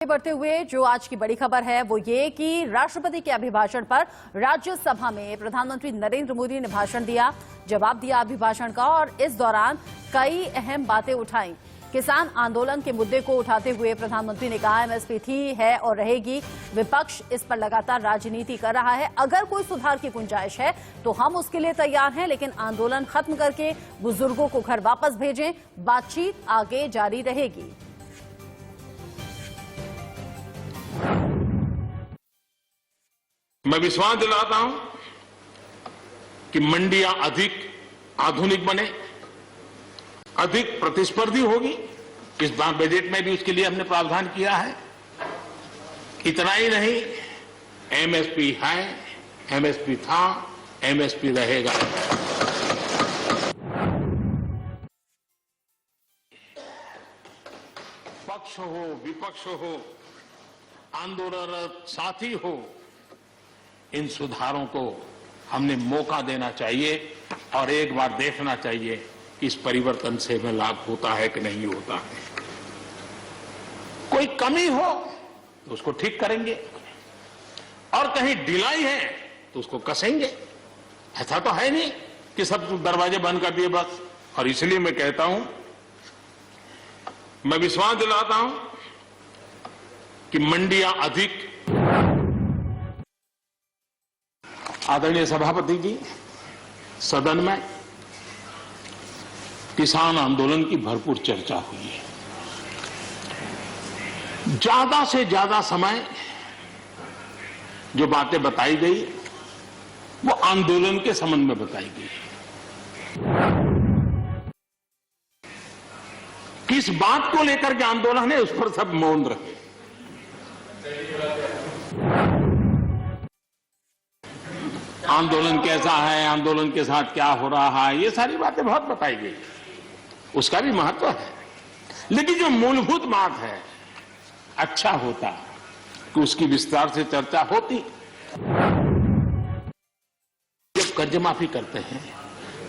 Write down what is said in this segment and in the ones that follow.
बढ़ते हुए जो आज की बड़ी खबर है वो ये कि राष्ट्रपति के अभिभाषण पर राज्यसभा में प्रधानमंत्री नरेंद्र मोदी ने भाषण दिया, जवाब दिया अभिभाषण का और इस दौरान कई अहम बातें उठाई। किसान आंदोलन के मुद्दे को उठाते हुए प्रधानमंत्री ने कहा एमएसपी थी, है और रहेगी। विपक्ष इस पर लगातार राजनीति कर रहा है। अगर कोई सुधार की गुंजाइश है तो हम उसके लिए तैयार हैं, लेकिन आंदोलन खत्म करके बुजुर्गों को घर वापस भेजें। बातचीत आगे जारी रहेगी। मैं विश्वास दिलाता हूं कि मंडियां अधिक आधुनिक बने, अधिक प्रतिस्पर्धी होगी। इस बार बजट में भी उसके लिए हमने प्रावधान किया है। इतना ही नहीं, एमएसपी है, एमएसपी था, एमएसपी रहेगा। पक्ष हो, विपक्ष हो, आंदोलनरत साथी हो, इन सुधारों को हमने मौका देना चाहिए और एक बार देखना चाहिए कि इस परिवर्तन से हमें लाभ होता है कि नहीं होता है। कोई कमी हो तो उसको ठीक करेंगे और कहीं ढिलाई है तो उसको कसेंगे। ऐसा तो है नहीं कि सब दरवाजे बंद कर दिए बस। और इसलिए मैं कहता हूं, मैं विश्वास दिलाता हूं कि मंडियां अधिक। आदरणीय सभापति जी, सदन में किसान आंदोलन की भरपूर चर्चा हुई है। ज्यादा से ज्यादा समय जो बातें बताई गई वो आंदोलन के संबंध में बताई गई। किस बात को लेकर के आंदोलन है उस पर सब मौन रहे। आंदोलन कैसा है, आंदोलन के साथ क्या हो रहा है, ये सारी बातें बहुत बताई गई, उसका भी महत्व है। लेकिन जो मूलभूत बात है, अच्छा होता कि उसकी विस्तार से चर्चा होती। जब कर्ज माफी करते हैं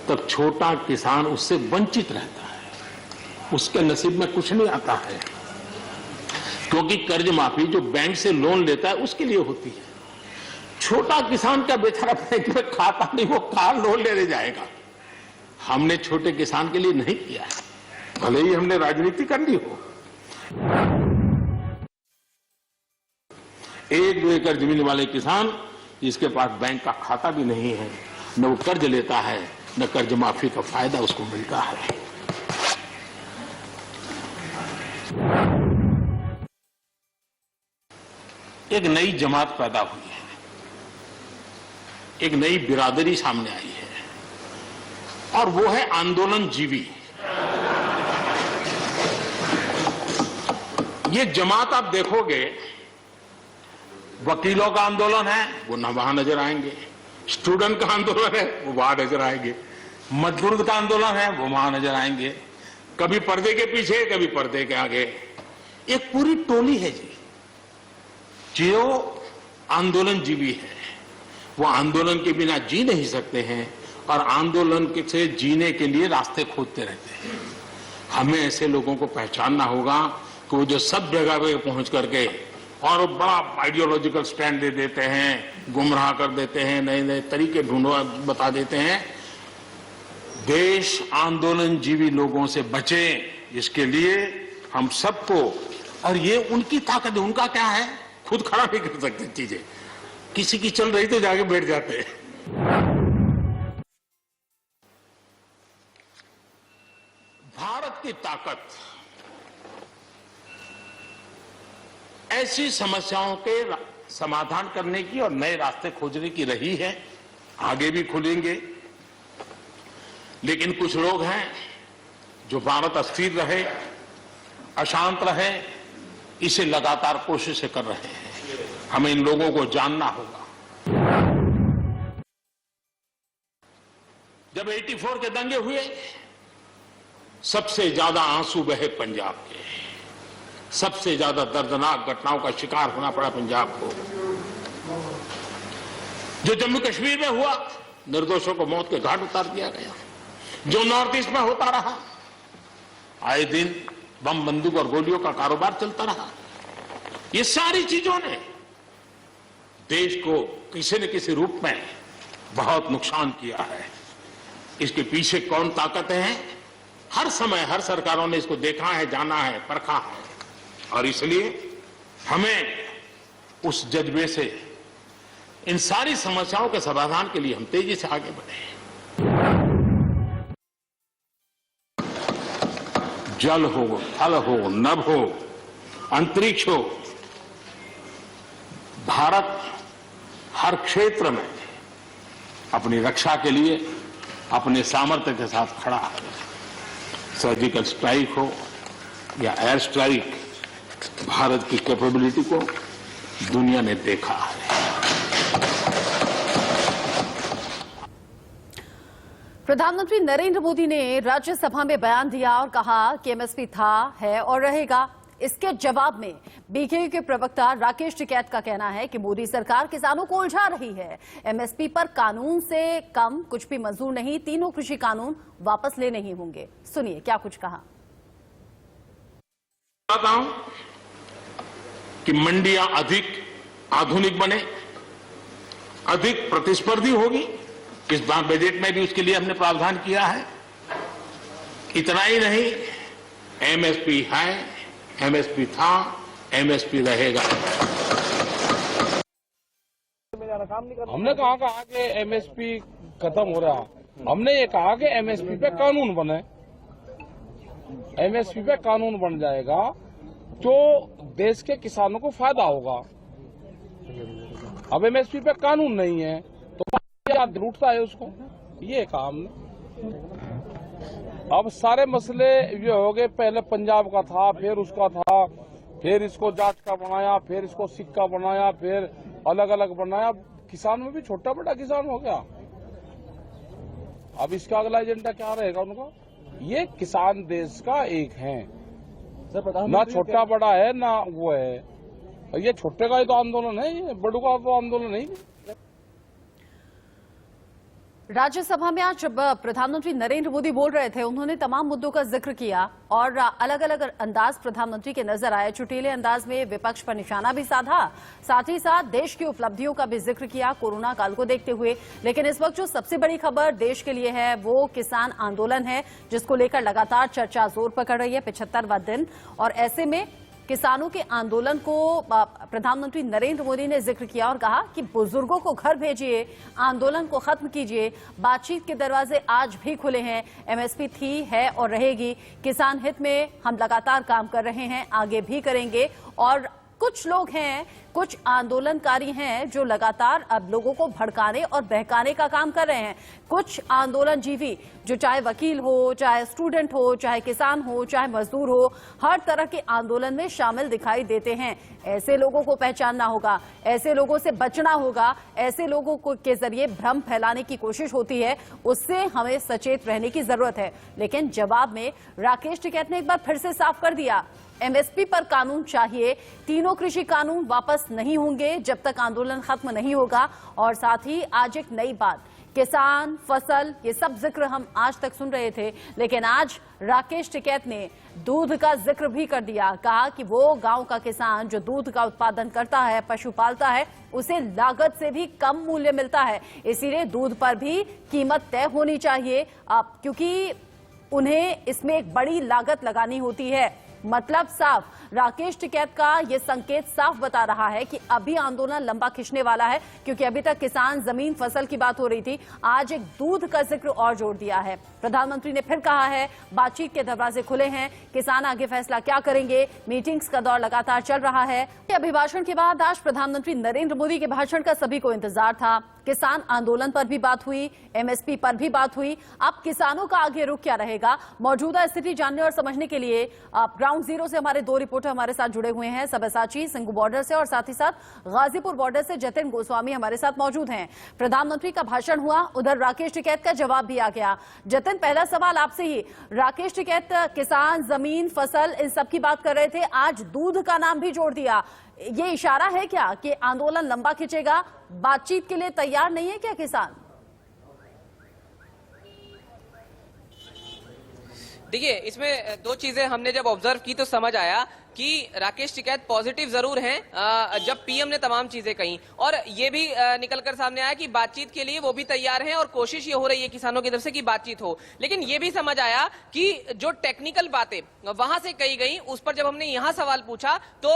तब छोटा किसान उससे वंचित रहता है, उसके नसीब में कुछ नहीं आता है, क्योंकि कर्ज माफी जो बैंक से लोन लेता है उसके लिए होती है। छोटा किसान का बेचारा बैंक में खाता नहीं, वो कार लोन लेने जाएगा। हमने छोटे किसान के लिए नहीं किया है, भले ही हमने राजनीति कर ली हो। 1-2 एकड़ जमीन वाले किसान जिसके पास बैंक का खाता भी नहीं है, न वो कर्ज लेता है, न कर्ज माफी का फायदा उसको मिलता है। एक नई जमात पैदा हुई है, एक नई बिरादरी सामने आई है और वो है आंदोलन जीवी। ये जमात आप देखोगे, वकीलों का आंदोलन है वो न वहां नजर आएंगे, स्टूडेंट का आंदोलन है वो वहां नजर आएंगे, मजदूर का आंदोलन है वो वहां नजर आएंगे, कभी पर्दे के पीछे कभी पर्दे के आगे। एक पूरी टोली है जी जो आंदोलन जीवी है। वो आंदोलन के बिना जी नहीं सकते हैं और आंदोलन से जीने के लिए रास्ते खोजते रहते हैं। हमें ऐसे लोगों को पहचानना होगा कि वो जो सब जगह पे पहुंच करके और बड़ा आइडियोलॉजिकल स्टैंड दे देते हैं, गुमराह कर देते हैं, नए नए तरीके बता देते हैं। देश आंदोलन जीवी लोगों से बचे, इसके लिए हम सबको, और ये उनकी ताकत है। उनका क्या है, खुद खड़ा नहीं कर सकते चीजें, किसी की चल रही तो जाके बैठ जाते हैं। भारत की ताकत ऐसी समस्याओं के समाधान करने की और नए रास्ते खोजने की रही है, आगे भी खुलेंगे। लेकिन कुछ लोग हैं जो भारत अस्थिर रहे, अशांत रहे, इसे लगातार कोशिशें कर रहे हैं। हमें इन लोगों को जानना होगा। जब 84 के दंगे हुए, सबसे ज्यादा आंसू बहे पंजाब के, सबसे ज्यादा दर्दनाक घटनाओं का शिकार होना पड़ा पंजाब को। जो जम्मू कश्मीर में हुआ, निर्दोषों को मौत के घाट उतार दिया गया। जो नॉर्थ ईस्ट में होता रहा, आए दिन बम बंदूक और गोलियों का कारोबार चलता रहा। ये सारी चीजों ने देश को किसी न किसी रूप में बहुत नुकसान किया है। इसके पीछे कौन ताकतें हैं, हर समय हर सरकारों ने इसको देखा है, जाना है, परखा है, और इसलिए हमें उस जज्बे से इन सारी समस्याओं के समाधान के लिए हम तेजी से आगे बढ़े। जल हो, थल हो, नभ हो, अंतरिक्ष हो, भारत हर क्षेत्र में अपनी रक्षा के लिए अपने सामर्थ्य के साथ खड़ा है। सर्जिकल स्ट्राइक हो या एयर स्ट्राइक, भारत की कैपेबिलिटी को दुनिया ने देखा है। प्रधानमंत्री नरेंद्र मोदी ने राज्यसभा में बयान दिया और कहा कि एमएसपी था, है और रहेगा। इसके जवाब में बीकेयू के प्रवक्ता राकेश टिकैत का कहना है कि मोदी सरकार किसानों को उलझा रही है। एमएसपी पर कानून से कम कुछ भी मंजूर नहीं, तीनों कृषि कानून वापस लेने ही होंगे। सुनिए क्या कुछ कहा। बताता हूं कि मंडियां अधिक आधुनिक बने, अधिक प्रतिस्पर्धी होगी। इस बार बजट में भी उसके लिए हमने प्रावधान किया है। इतना ही नहीं, एमएसपी है, एमएसपी था, एमएसपी रहेगा। हमने कहा कि आगे एमएसपी खत्म हो रहा, हमने ये कहा कि एमएसपी पे कानून बने। एमएसपी पे कानून बन जाएगा जो देश के किसानों को फायदा होगा। अब एमएसपी पे कानून नहीं है तो क्या लूटता है उसको, ये कहा हमने। अब सारे मसले ये हो गए, पहले पंजाब का था, फिर उसका था, फिर इसको जाट का बनाया, फिर इसको सिक्का बनाया, फिर अलग अलग बनाया। किसान में भी छोटा बड़ा किसान हो गया। अब इसका अगला एजेंडा क्या रहेगा उनका? ये किसान देश का एक है, ना छोटा बड़ा है ना वो है। ये छोटे का ही तो आंदोलन है, ये बड़ों का तो आंदोलन नहीं। राज्यसभा में आज जब प्रधानमंत्री नरेंद्र मोदी बोल रहे थे, उन्होंने तमाम मुद्दों का जिक्र किया और अलग अलग अंदाज प्रधानमंत्री के नजर आए। चुटीले अंदाज में विपक्ष पर निशाना भी साधा, साथ ही साथ देश की उपलब्धियों का भी जिक्र किया कोरोना काल को देखते हुए। लेकिन इस वक्त जो सबसे बड़ी खबर देश के लिए है वो किसान आंदोलन है, जिसको लेकर लगातार चर्चा जोर पकड़ रही है 75वां दिन। और ऐसे में किसानों के आंदोलन को प्रधानमंत्री नरेंद्र मोदी ने जिक्र किया और कहा कि बुजुर्गों को घर भेजिए, आंदोलन को खत्म कीजिए, बातचीत के दरवाजे आज भी खुले हैं। एमएसपी थी, है और रहेगी। किसान हित में हम लगातार काम कर रहे हैं, आगे भी करेंगे। और कुछ लोग हैं, कुछ आंदोलनकारी हैं जो लगातार अब लोगों को भड़काने और बहकाने का काम कर रहे हैं। कुछ आंदोलनजीवी जो चाहे वकील हो, चाहे स्टूडेंट हो, चाहे किसान हो, चाहे मजदूर हो, हर तरह के आंदोलन में शामिल दिखाई देते हैं। ऐसे लोगों को पहचानना होगा, ऐसे लोगों से बचना होगा। ऐसे लोगों को के जरिए भ्रम फैलाने की कोशिश होती है, उससे हमें सचेत रहने की जरूरत है। लेकिन जवाब में राकेश टिकैत ने एक बार फिर से साफ कर दिया, एमएसपी पर कानून चाहिए, तीनों कृषि कानून वापस नहीं होंगे जब तक आंदोलन खत्म नहीं होगा। और साथ ही आज एक नई बात, किसान, फसल, ये सब जिक्र हम आज तक सुन रहे थे, लेकिन आज राकेश टिकैत ने दूध का जिक्र भी कर दिया। कहा कि वो गांव का किसान जो दूध का उत्पादन करता है, पशु पालता है, उसे लागत से भी कम मूल्य मिलता है। इसीलिए दूध पर भी कीमत तय होनी चाहिए, क्योंकि उन्हें इसमें एक बड़ी लागत लगानी होती है। मतलब साफ, राकेश टिकैत का यह संकेत साफ बता रहा है कि अभी आंदोलन लंबा खिंचने वाला है, क्योंकि अभी तक किसान, जमीन, फसल की बात हो रही थी। आज एक दूध का जिक्र और जोड़ दिया है। प्रधानमंत्री ने फिर कहा है बातचीत के दरवाजे खुले हैं, किसान आगे फैसला क्या करेंगे। मीटिंग्स का दौर लगातार चल रहा है। अभिभाषण के बाद आज प्रधानमंत्री नरेंद्र मोदी के भाषण का सभी को इंतजार था। किसान आंदोलन पर भी बात हुई, एमएसपी पर भी बात हुई। अब किसानों का आगे रुख क्या रहेगा, मौजूदा स्थिति जानने और समझने के लिए ग्राउंड जीरो से हमारे दो रिपोर्टर हमारे साथ जुड़े हुए हैं। सब्यसाची सिंघू बॉर्डर से और साथ ही साथ गाजीपुर बॉर्डर से जतिन गोस्वामी हमारे साथ मौजूद हैं। प्रधानमंत्री का भाषण हुआ, उधर राकेश टिकैत का जवाब भी आ गया। जतिन, पहला सवाल आपसे ही, राकेश टिकैत किसान, जमीन, फसल, इन सब की बात कर रहे थे, आज दूध का नाम भी जोड़ दिया। ये इशारा है क्या कि आंदोलन लंबा खिंचेगा, बातचीत के लिए तैयार नहीं है क्या किसान? देखिए, इसमें दो चीजें हमने जब ऑब्जर्व की तो समझ आया कि राकेश टिकैत पॉजिटिव जरूर हैं जब पीएम ने तमाम चीजें कही, और ये भी निकलकर सामने आया कि बातचीत के लिए वो भी तैयार हैं और कोशिश ये हो रही है किसानों की तरफ से कि बातचीत हो। लेकिन ये भी समझ आया कि जो टेक्निकल बातें वहां से कही गई, उस पर जब हमने यहां सवाल पूछा तो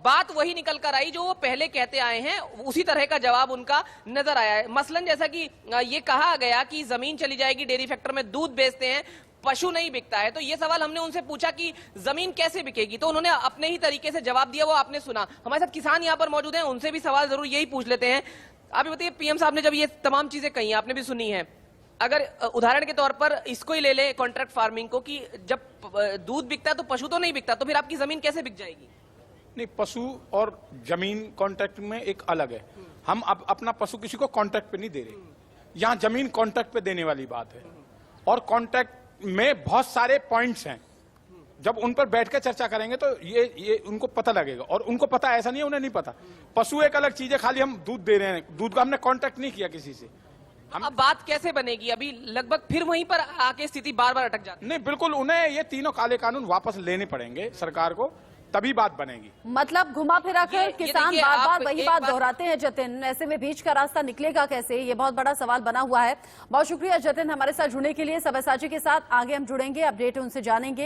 बात वही निकल कर आई जो वो पहले कहते आए हैं, उसी तरह का जवाब उनका नजर आया है। मसलन जैसा कि ये कहा गया कि जमीन चली जाएगी, डेयरी फैक्टर में दूध बेचते हैं, पशु नहीं बिकता है। तो ये सवाल हमने उनसे पूछा कि जमीन कैसे बिकेगी, तो उन्होंने अपने ही तरीके से जवाब दिया, वो आपने सुना। हमारे साथ किसान यहाँ पर मौजूद हैं, उनसे भी सवाल जरूर यही पूछ लेते हैं। आप बताइए, पीएम साहब ने जब ये तमाम चीजें कही, आपने भी सुनी है, अगर उदाहरण के तौर पर इसको ही ले ले कॉन्ट्रैक्ट फार्मिंग को, कि जब दूध बिकता है तो पशु तो नहीं बिकता, तो फिर आपकी जमीन कैसे बिक जाएगी? नहीं, पशु और जमीन कॉन्ट्रैक्ट में एक अलग है। हम अपना पशु किसी को कॉन्ट्रैक्ट पे नहीं दे रहे, यहाँ जमीन कॉन्ट्रैक्ट पे देने वाली बात है। और कॉन्ट्रैक्ट में बहुत सारे पॉइंट्स हैं, जब उन पर बैठ कर चर्चा करेंगे तो ये उनको पता लगेगा। और उनको पता, ऐसा नहीं है उन्हें नहीं पता। पशु एक अलग चीज है, खाली हम दूध दे रहे हैं, दूध का हमने कॉन्ट्रैक्ट नहीं किया किसी से। अब बात कैसे बनेगी? अभी लगभग फिर वहीं पर आके स्थिति बार बार अटक जाती है। नहीं, बिल्कुल उन्हें ये तीनों काले कानून वापस लेने पड़ेंगे सरकार को, तभी बात बनेगी। मतलब घुमा फिरा कर किसान देखिए, बार बार आप वही एक बात बात दोहराते हैं जतिन, ऐसे में बीच का रास्ता निकलेगा कैसे, ये बहुत बड़ा सवाल बना हुआ है। बहुत शुक्रिया जतिन हमारे साथ जुड़ने के लिए। सब्यसाची के साथ आगे हम जुड़ेंगे, अपडेट उनसे जानेंगे।